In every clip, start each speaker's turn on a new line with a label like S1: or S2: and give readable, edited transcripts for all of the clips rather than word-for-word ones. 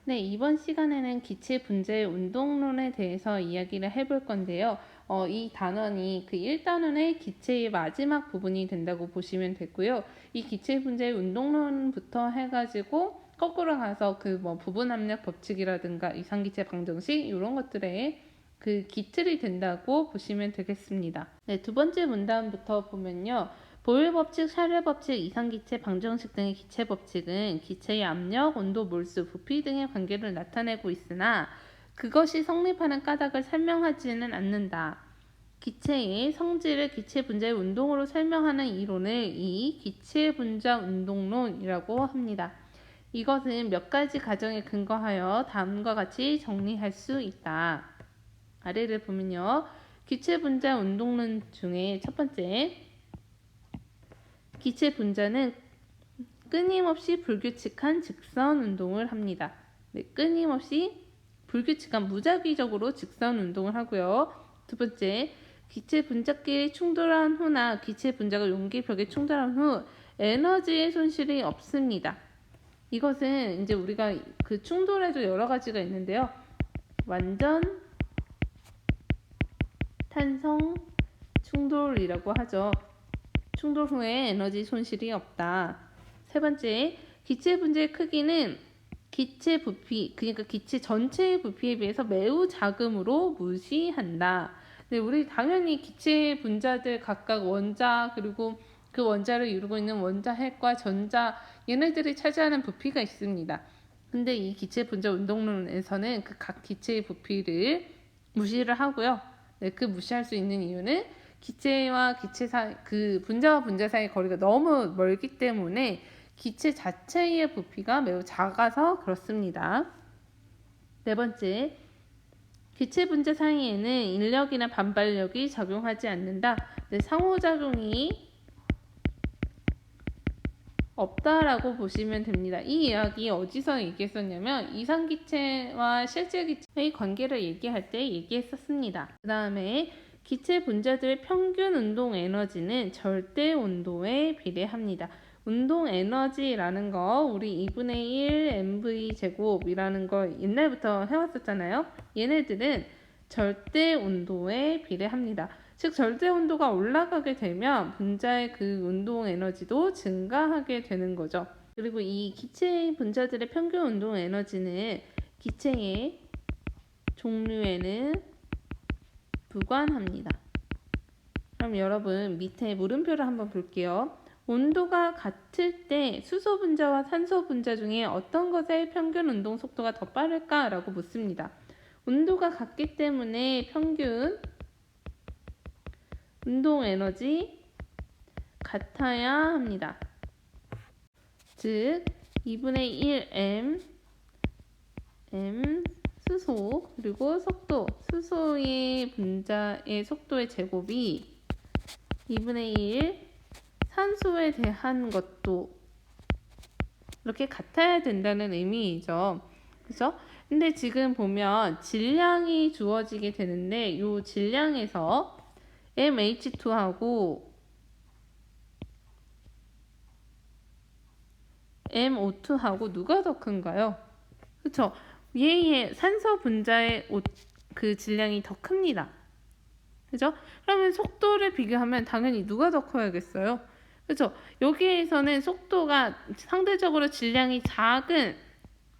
S1: 네, 이번 시간에는 기체 분자의 운동론에 대해서 이야기를 해볼 건데요. 이 단원이 그 1단원의 기체의 마지막 부분이 된다고 보시면 되고요. 이 기체 분자의 운동론부터 해가지고 거꾸로 가서 그 부분 압력 법칙이라든가 이상기체 방정식 이런 것들의 그 기틀이 된다고 보시면 되겠습니다. 네, 두 번째 문단부터 보면요. 보일 법칙, 샤를 법칙, 이상기체, 방정식 등의 기체 법칙은 기체의 압력, 온도, 몰수, 부피 등의 관계를 나타내고 있으나 그것이 성립하는 까닭을 설명하지는 않는다. 기체의 성질을 기체 분자의 운동으로 설명하는 이론을 이 기체 분자 운동론이라고 합니다. 이것은 몇 가지 가정에 근거하여 다음과 같이 정리할 수 있다. 아래를 보면요. 기체 분자 운동론 중에 첫 번째, 기체 분자는 끊임없이 불규칙한 직선 운동을 합니다. 네, 끊임없이 불규칙한 무작위적으로 직선 운동을 하고요. 두 번째, 기체 분자끼리 충돌한 후나 기체 분자가 용기벽에 충돌한 후 에너지의 손실이 없습니다. 이것은 이제 우리가 그 충돌에도 여러 가지가 있는데요. 완전 탄성 충돌이라고 하죠. 충돌 후에 에너지 손실이 없다. 세 번째, 기체 분자의 크기는 기체 부피, 그러니까 기체 전체의 부피에 비해서 매우 작음으로 무시한다. 네, 우리 당연히 기체 분자들 각각 원자 그리고 그 원자를 이루고 있는 원자핵과 전자 얘네들이 차지하는 부피가 있습니다. 근데 이 기체 분자 운동론에서는 그 각 기체의 부피를 무시를 하고요. 네, 그 무시할 수 있는 이유는 기체와 기체 사이, 그 분자와 분자 사이의 거리가 너무 멀기 때문에 기체 자체의 부피가 매우 작아서 그렇습니다. 네 번째, 기체 분자 사이에는 인력이나 반발력이 작용하지 않는다. 네, 상호작용이 없다라고 보시면 됩니다. 이 이야기 어디서 얘기했었냐면 이상기체와 실제기체의 관계를 얘기할 때 얘기했었습니다. 그 다음에 기체 분자들의 평균 운동 에너지는 절대 온도에 비례합니다. 운동 에너지라는 거 우리 2분의 1 mv 제곱이라는 거 옛날부터 해왔었잖아요. 얘네들은 절대 온도에 비례합니다. 즉 절대 온도가 올라가게 되면 분자의 그 운동 에너지도 증가하게 되는 거죠. 그리고 이 기체 분자들의 평균 운동 에너지는 기체의 종류에는 무관합니다. 그럼 여러분 밑에 물음표를 한번 볼게요. 온도가 같을 때 수소 분자와 산소 분자 중에 어떤 것의 평균 운동 속도가 더 빠를까? 라고 묻습니다. 온도가 같기 때문에 평균 운동 에너지 같아야 합니다. 즉 2분의 1 m 수소 그리고 속도 수소의 분자의 속도의 제곱이 2분의 1 산소에 대한 것도 이렇게 같아야 된다는 의미이죠. 그죠? 근데 지금 보면 질량이 주어지게 되는데 이 질량에서 MH2하고 MO2하고 누가 더 큰가요? 그쵸? 얘의 산소 분자의 그 질량이 더 큽니다. 그죠? 그러면 속도를 비교하면 당연히 누가 더 커야겠어요? 그죠? 여기에서는 속도가 상대적으로 질량이 작은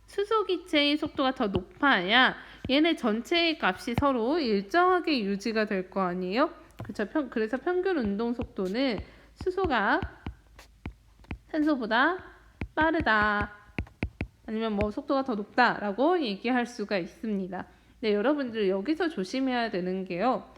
S1: 수소기체의 속도가 더 높아야 얘네 전체의 값이 서로 일정하게 유지가 될 거 아니에요? 그쵸? 그래서 평균 운동 속도는 수소가 산소보다 빠르다. 아니면 속도가 더 높다라고 얘기할 수가 있습니다. 네, 여러분들 여기서 조심해야 되는 게요.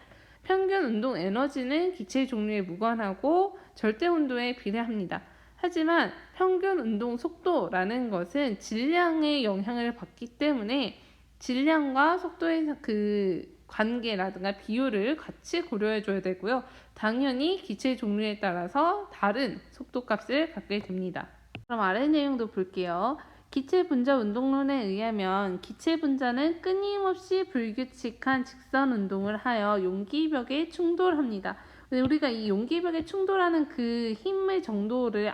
S1: 평균 운동 에너지는 기체 종류에 무관하고 절대 온도에 비례합니다. 하지만 평균 운동 속도라는 것은 질량의 영향을 받기 때문에 질량과 속도의 그 관계라든가 비율을 같이 고려해 줘야 되고요. 당연히 기체 종류에 따라서 다른 속도값을 갖게 됩니다. 그럼 아래 내용도 볼게요. 기체 분자 운동론에 의하면 기체 분자는 끊임없이 불규칙한 직선 운동을 하여 용기벽에 충돌합니다. 우리가 이 용기벽에 충돌하는 그 힘의 정도를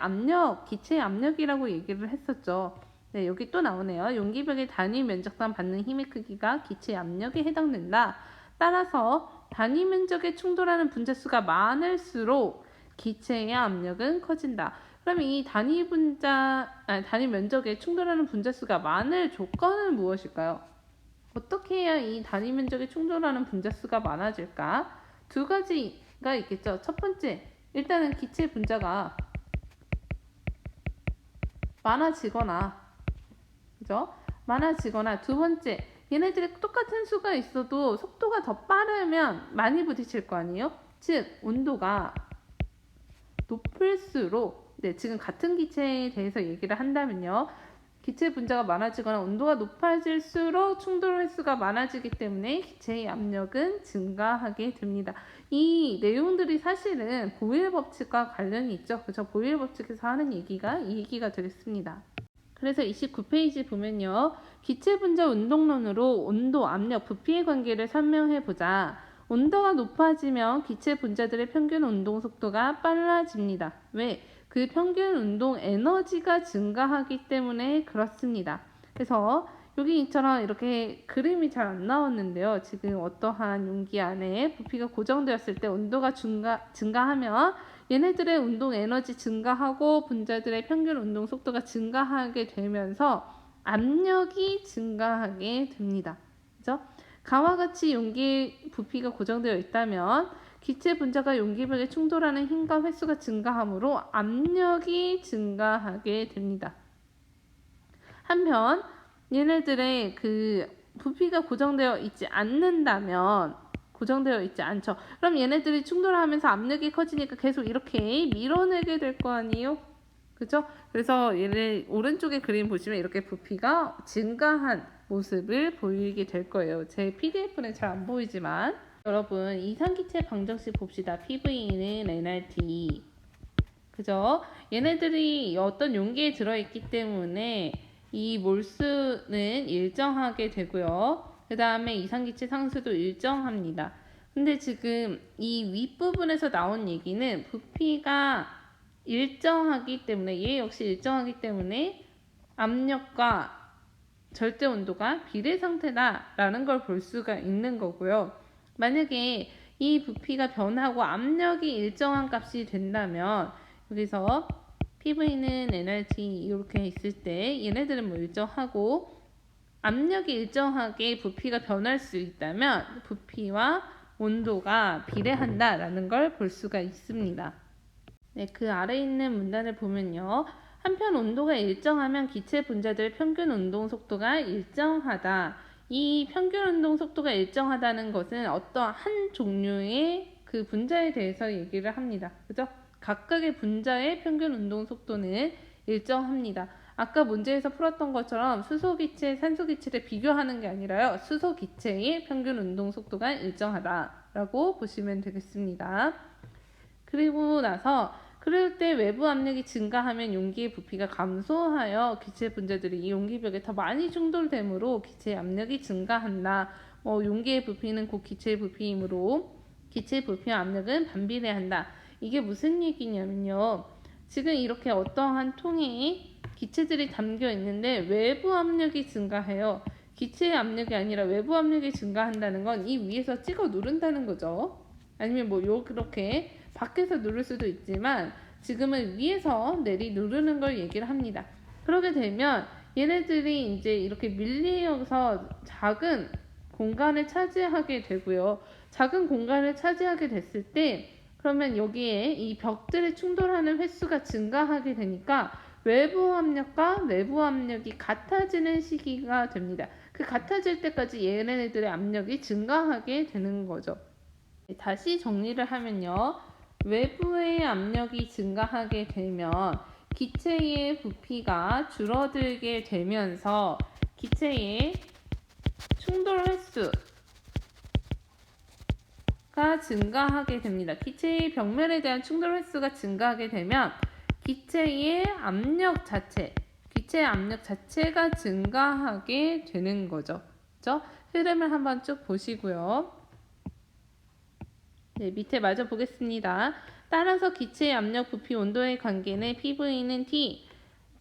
S1: 기체 압력이라고 얘기를 했었죠. 네, 여기 또 나오네요. 용기벽의 단위 면적당 받는 힘의 크기가 기체의 압력에 해당된다. 따라서 단위 면적에 충돌하는 분자수가 많을수록 기체의 압력은 커진다. 그럼 이 단위 면적에 충돌하는 분자수가 많을 조건은 무엇일까요? 어떻게 해야 이 단위 면적에 충돌하는 분자수가 많아질까? 두 가지가 있겠죠. 첫 번째, 일단은 기체 분자가 많아지거나, 그죠? 많아지거나, 두 번째, 얘네들이 똑같은 수가 있어도 속도가 더 빠르면 많이 부딪힐 거 아니에요? 즉, 온도가 높을수록, 네, 지금 같은 기체에 대해서 얘기를 한다면요. 기체 분자가 많아지거나 온도가 높아질수록 충돌 횟수가 많아지기 때문에 기체의 압력은 증가하게 됩니다. 이 내용들이 사실은 보일 법칙과 관련이 있죠. 그래서 보일 법칙에서 하는 얘기가 이 얘기가 되겠습니다. 그래서 29페이지 보면요. 기체 분자 운동론으로 온도, 압력, 부피의 관계를 설명해 보자. 온도가 높아지면 기체 분자들의 평균 운동 속도가 빨라집니다. 왜? 그 평균 운동 에너지가 증가하기 때문에 그렇습니다. 그래서 여기 이처럼 이렇게 그림이 잘 안 나왔는데요. 지금 어떠한 용기 안에 부피가 고정되었을 때 온도가 증가하면 얘네들의 운동 에너지 증가하고 분자들의 평균 운동 속도가 증가하게 되면서 압력이 증가하게 됩니다. 그죠? 가와 같이 용기 부피가 고정되어 있다면 기체 분자가 용기벽에 충돌하는 힘과 횟수가 증가하므로 압력이 증가하게 됩니다. 한편 얘네들의 그 부피가 고정되어 있지 않는다면 고정되어 있지 않죠. 그럼 얘네들이 충돌하면서 압력이 커지니까 계속 이렇게 밀어내게 될 거 아니에요? 그죠? 그래서 얘네 오른쪽에 그림 보시면 이렇게 부피가 증가한 모습을 보이게 될 거예요. 제 PDF는 잘 안 보이지만 여러분 이상기체 방정식 봅시다. PV는 nRT 그죠? 얘네들이 어떤 용기에 들어있기 때문에 이 몰수는 일정하게 되고요. 그 다음에 이상기체 상수도 일정합니다. 근데 지금 이 윗부분에서 나온 얘기는 부피가 일정하기 때문에 얘 역시 일정하기 때문에 압력과 절대 온도가 비례 상태다라는 걸 볼 수가 있는 거고요. 만약에 이 부피가 변하고 압력이 일정한 값이 된다면 여기서 PV는 nRT 이렇게 있을 때 얘네들은 뭐 일정하고 압력이 일정하게 부피가 변할 수 있다면 부피와 온도가 비례한다라는 걸 볼 수가 있습니다. 네, 그 아래 있는 문단을 보면요. 한편 온도가 일정하면 기체 분자들의 평균 운동 속도가 일정하다. 이 평균 운동 속도가 일정하다는 것은 어떤 한 종류의 그 분자에 대해서 얘기를 합니다. 그죠? 각각의 분자의 평균 운동 속도는 일정합니다. 아까 문제에서 풀었던 것처럼 수소기체, 산소기체를 비교하는 게 아니라요. 수소기체의 평균 운동 속도가 일정하다라고 보시면 되겠습니다. 그리고 나서 그럴 때 외부 압력이 증가하면 용기의 부피가 감소하여 기체 분자들이 이 용기벽에 더 많이 충돌되므로 기체의 압력이 증가한다. 용기의 부피는 곧 기체의 부피이므로 기체의 부피와 압력은 반비례한다. 이게 무슨 얘기냐면요. 지금 이렇게 어떠한 통에 기체들이 담겨 있는데 외부 압력이 증가해요. 기체의 압력이 아니라 외부 압력이 증가한다는 건 이 위에서 찍어 누른다는 거죠. 아니면 뭐 이렇게 밖에서 누를 수도 있지만 지금은 위에서 내리 누르는 걸 얘기를 합니다. 그러게 되면 얘네들이 이제 이렇게 밀리어서 작은 공간을 차지하게 되고요. 작은 공간을 차지하게 됐을 때 그러면 여기에 이 벽들이 충돌하는 횟수가 증가하게 되니까 외부 압력과 내부 압력이 같아지는 시기가 됩니다. 그 같아질 때까지 얘네들의 압력이 증가하게 되는 거죠. 다시 정리를 하면요. 외부의 압력이 증가하게 되면 기체의 부피가 줄어들게 되면서 기체의 충돌 횟수가 증가하게 됩니다. 기체의 벽면에 대한 충돌 횟수가 증가하게 되면 기체의 압력 자체가 증가하게 되는 거죠. 그렇죠? 흐름을 한번 쭉 보시고요. 네, 밑에 마저 보겠습니다. 따라서 기체의 압력, 부피, 온도의 관계는 PV는 T,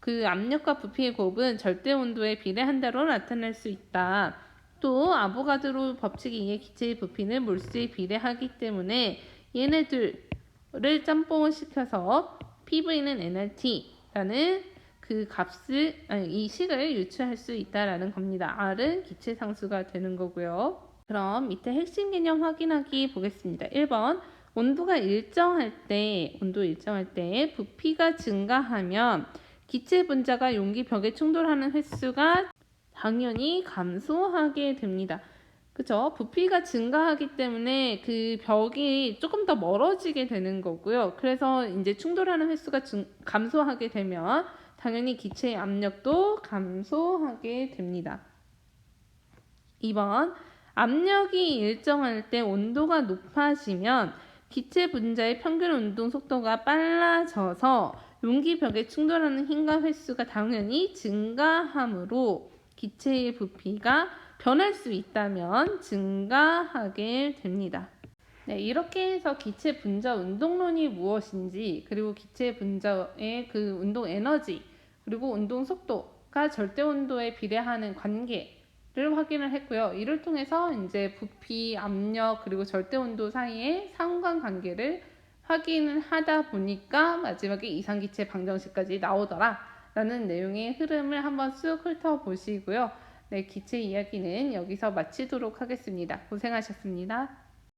S1: 그 압력과 부피의 곱은 절대 온도에 비례한다로 나타낼 수 있다. 또 아보가드로 법칙에 의해 기체의 부피는 물수에 비례하기 때문에 얘네들을 짬뽕을 시켜서 PV는 nRT라는 그 값을 이 식을 유추할 수 있다라는 겁니다. R은 기체 상수가 되는 거고요. 그럼 밑에 핵심 개념 확인하기 보겠습니다. 1번 온도 일정할 때 부피가 증가하면 기체 분자가 용기 벽에 충돌하는 횟수가 당연히 감소하게 됩니다. 그죠? 부피가 증가하기 때문에 그 벽이 조금 더 멀어지게 되는 거고요. 그래서 이제 충돌하는 횟수가 감소하게 되면 당연히 기체의 압력도 감소하게 됩니다. 2번 압력이 일정할 때 온도가 높아지면 기체 분자의 평균 운동 속도가 빨라져서 용기 벽에 충돌하는 힘과 횟수가 당연히 증가하므로 기체의 부피가 변할 수 있다면 증가하게 됩니다. 네, 이렇게 해서 기체 분자 운동론이 무엇인지, 그리고 기체 분자의 그 운동 에너지, 그리고 운동 속도가 절대 온도에 비례하는 관계를 확인을 했고요. 이를 통해서 이제 부피, 압력, 그리고 절대 온도 사이의 상관관계를 확인을 하다 보니까 마지막에 이상기체 방정식까지 나오더라 라는 내용의 흐름을 한번 쑥 훑어보시고요. 네, 기체 이야기는 여기서 마치도록 하겠습니다. 고생하셨습니다.